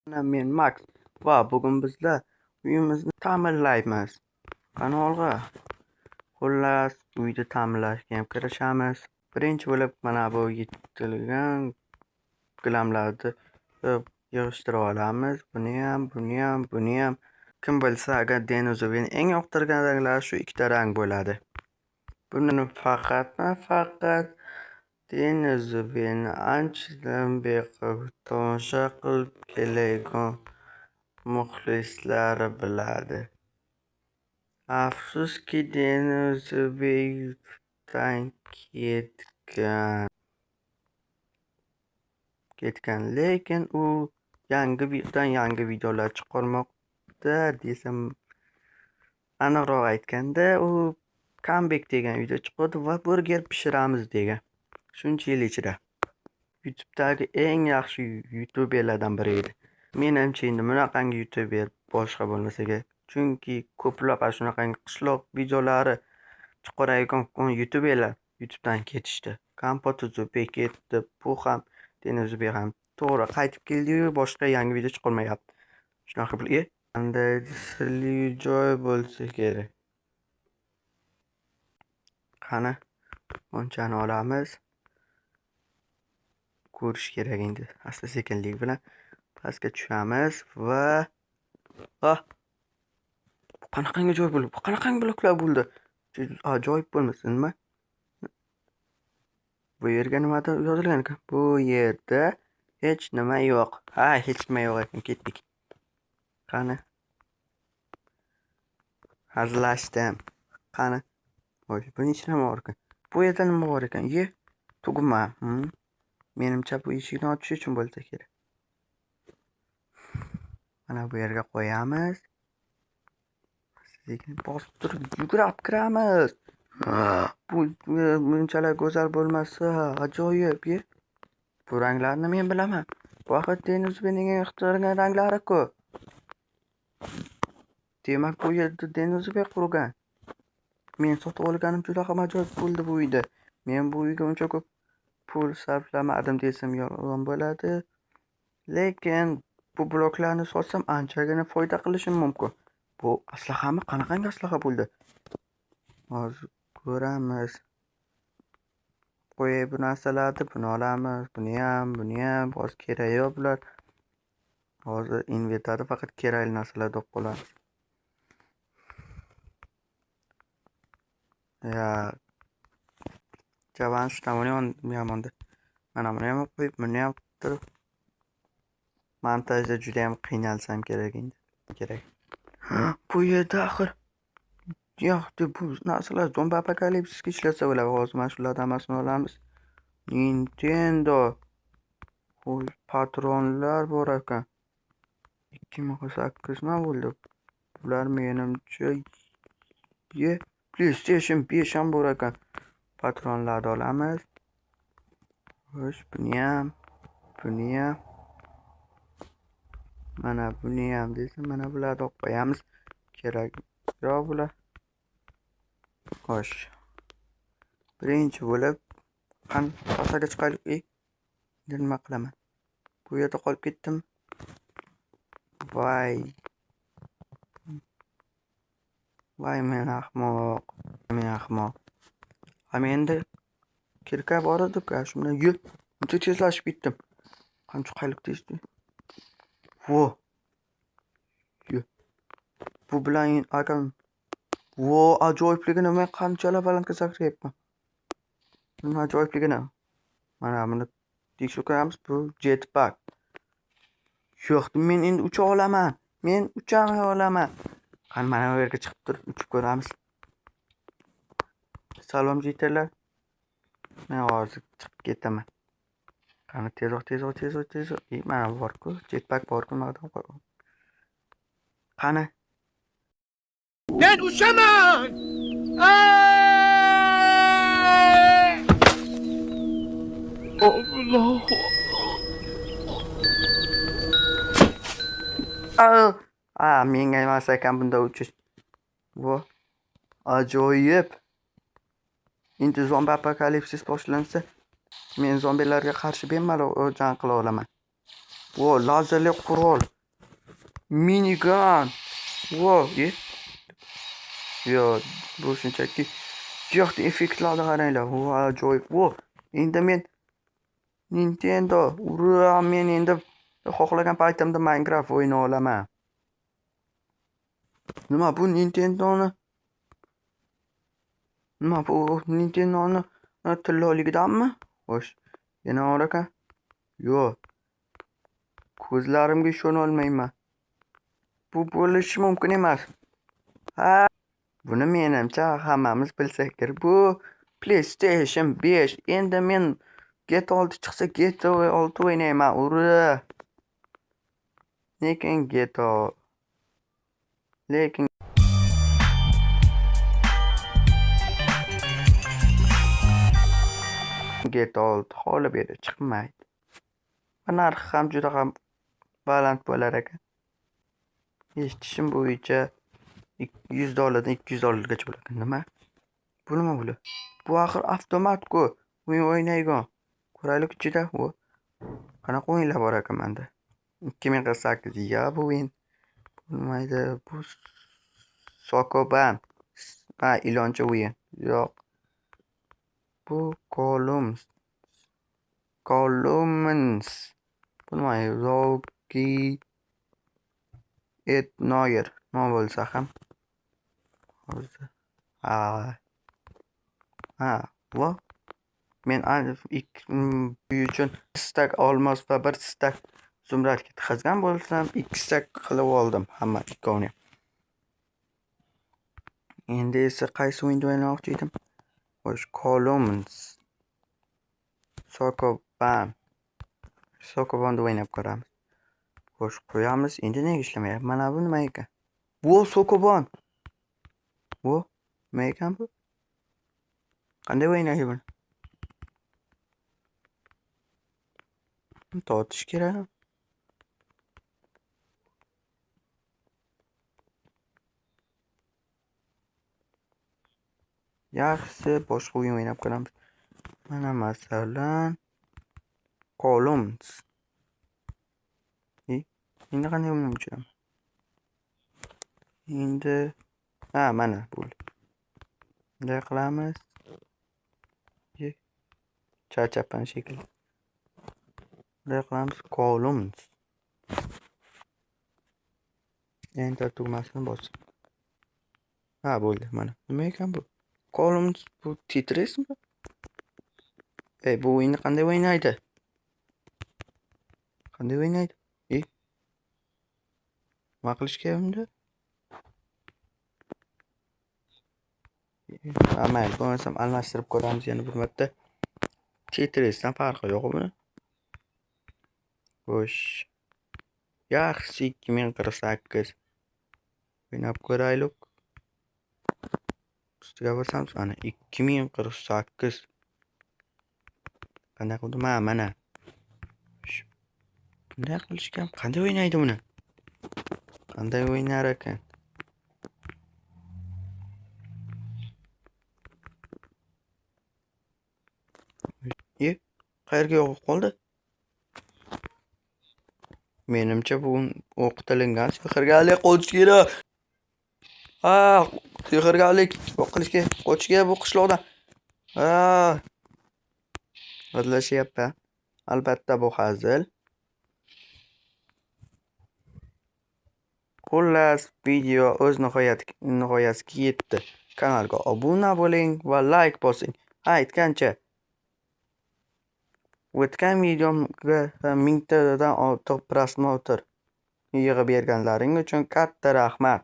Men Max va bugun bizlar uyimizni ta'mirlaymiz. Qani olg'a. Xullas, uyni ta'mirlashga ham kirishamiz. Birinchi bo'lib mana bu yetilgan gilamlarni yig'ishtirib olamiz. Buni ham. Kim bilsa, agar dinozavrni eng yoqtirgan ranglari shu ikkita rang bo'ladi. Buni faqat dinozavrni anchadan beri tomosha qilib kelgan muxlislari biladi. Afsuski, dinozavrdan ketgan, lekin u yangi videolar chiqarmoqda desam aniqroq aytganda, u comeback degan video chiqadi va burger pishiramiz degan. Shuncha yil ichida YouTube'dagi eng yaxshi youtuberlardan biri edi. Menimcha endi bunaqangi youtuber boshqa bo'lmasa kerak. Chunki ko'plab shunaqangi qishloq videolari chiqarayotgan youtuberlar YouTube'dan ketishdi. Kompot Zo'bek ketdi, bu ham dinozavr ham to'g'ri qaytib keldi-yu, boshqa yangi video chiqarmayapti. Shunaqa qilib, qanday sirli joy bo'lsa kerak. Qani, bunchani olamiz. Ko'rish kerak endi. Asta-sekinlik bilan pastga tushamiz va bu qanaqangi joy bo'ldi? Bu qanaqangi bloklar bo'ldi? Ajoyib bo'lmasin nima? Bu yerga nimadir yozilgan ekan. Bu yerda hech nima yo'q. Hech nima yo'q ekan, ketdik. Qani? Hazillashdim. Qani? Buning ichida nima bor ekan? Bu yerda nima bor ekan? Tugma. Menimcha bu eshikni ochish uchun bo'lsa kerak. Mana bu yerga qo'yamiz. Lekin bosib turib yugurib kiramiz. Bu bunchalar go'zal bo'lmasa, ajoyib. Bu ranglarni men bilaman. Bu vaqt dinozavrning ixtirogan ranglari-ku. Demak, bu yerda dinozavr qurgan. Men sotib olganim juda ham ajoyib bo'ldi bu uyda. Men bu uyga uncha ko'p pul sarflamadim desam yolg'on bo'ladi. Lekin bu bloklarni sotsam anchagina foyda qilishim mumkin. Bu aslahami? Qanaqangi aslaha bo'ldi? Hozir ko'ramiz. Qo'yay bu narsalarni, buni olamiz, buni ham, hozir kerak yo'q bular. Hozir inventarda faqat kerakli narsalar olib qolamiz. Javan shtamini yomonda. Mana buni ham qo'yib, buni ham turib. Montajda juda ham qiynalsam kerak endi. Bu yerda axir bu narsalar zombi apokalipsisga ishlasa bo'ladi. Hozir mana shulardan hammasini olamiz. Nintendo patronlar bor ekan. 2008 nima bo'ldi? Bular menimcha PlayStation 5 ham bor ekan. Patronlarni olamiz. Xo'sh, buni ham. Mana buni ham desam, mana bularni olib qo'yamiz. Kerak yo'q bular. Xo'sh. Birinchi bo'lib pastaga chiqaylik. Nima qilaman? Bu yerda qolib ketdim. Voy, men ahmoq. Endi kirka bor edi-ku, shundan uncha tezlashib ketdim. Qancha qayliq tezdi. Bu bilan akam ajoyibligini men qanchalar balandga sakrayapman. Nima ajoyibligini. Mana buni tekshirib ko'ramiz. Bu jetpack. Yo'q, men endi ucha olaman. Qani mana bu yerga chiqib turib uchib ko'ramiz. Salom jeterlar. Men hozir chiqib ketaman. Qani tezroq. Mana bor-ku, jetpack bor-ku, nima qo'ydim. Qani? Men uchaman! Menga emas ekan bunda uchish. Ajoyib. Endi zombi apokalipsis boshlansa, men zombilarga qarshi bemalol jang qila olaman. Lazerli qurol. Minigun. Wow, yo, bu shunchaki yo'qda effektlarni qaranglar. Vo, ajoyib. Vo, endi men Nintendo, ura, men endi xohlagan paytimda Minecraft o'ynay olaman. Nima bu Nintendoni? Nima bu Nintendoni tilloligidanmi? Xo'sh, yana bor ekan. Yo'q, ko'zlarimga ishona olmayman. Bu bo'lishi mumkin emas. Ha, buni menimcha hammamiz bilsak kerak. Bu PlayStation 5. Endi men GTA 6 chiqsa GTA 6 o'ynayman. Ura. Lekin GTA 6 holi beri chiqmaydi. Va narxi ham juda ham baland bo'lar ekan. Eshitishim bo'yicha $100dan $200gacha bo'lar ekan. Nima? Bu nima bo'ladi? Bu axir avtomat-ku. O'yin o'ynaygan. Ko'raylik ichida. Qanaqa o'yinlar bor ekan menda? 2048 ya bu o'yin. Bo'lmaydi. Bu Sokoban. Ha, iloncha o'yin. Yo'q. Bu Columns. Bo'lmaydi. Zoki Noyer. Nima bo'lsa ham. Hozir. Ha, bu men uchun stak olmos va bir stak zumrad ketkazgan bo'lsam 2 stak qilib oldim hamma ikkovini. Endi esa qaysi o'yinda o'ynamoqchi edim? Xo'sh, Columns. Sokobanda o'ynab ko'ramiz. Xo'sh, qo'yamiz. Endi nega ishlamayapti? Mana bu nima ekan? Bu Sokobon. Bu nima ekan bu? Qanday o'ynaydi buni? Tortish kerak. Yaxshi, boshqa o'yin o'ynab ko'ramiz. Mana masalan Columns. Endi qanday o'ynab ko'raman? Endi mana bo'ldi. Bunday qilamiz. Charchapman shekilli. Bunday qilamiz Columns. Enter tugmasini bosing. Ha, bo'ldi mana. Nima ekan bu? Columns bu Tetrismi? Bu o'yinni qanday o'ynaydi? Qanday o'ynaydi? Nima qilish kerak unda? Mayli, bo'lmasam almashtirib ko'ramiz yana bir marta. Tetrisdan farqi yo'q buni. Xo'sh. Yaxshi 2048. O'ynab ko'raylik. Ustiga bosamiz mana 2048. Qanday qildim? Mana. Bunday qilishgan. Qanday o'ynaydi buni? Qanday o'ynar ekan? Qayerga yo'q qoldi? Menimcha bu o'qitilgan sehrgarlik qo'yish kerak. Sehrgarlik qilishga qo'yishga bu qishloqdan. Hazillashyapti. Albatta bu hazil. Xullas, video o'z nihoyasiga yetdi. Kanalga obuna bo'ling va like bosing. Aytgancha o'tgan videomga 1000 tadan ortiq prosmotr yig'ib berganlaring uchun katta rahmat.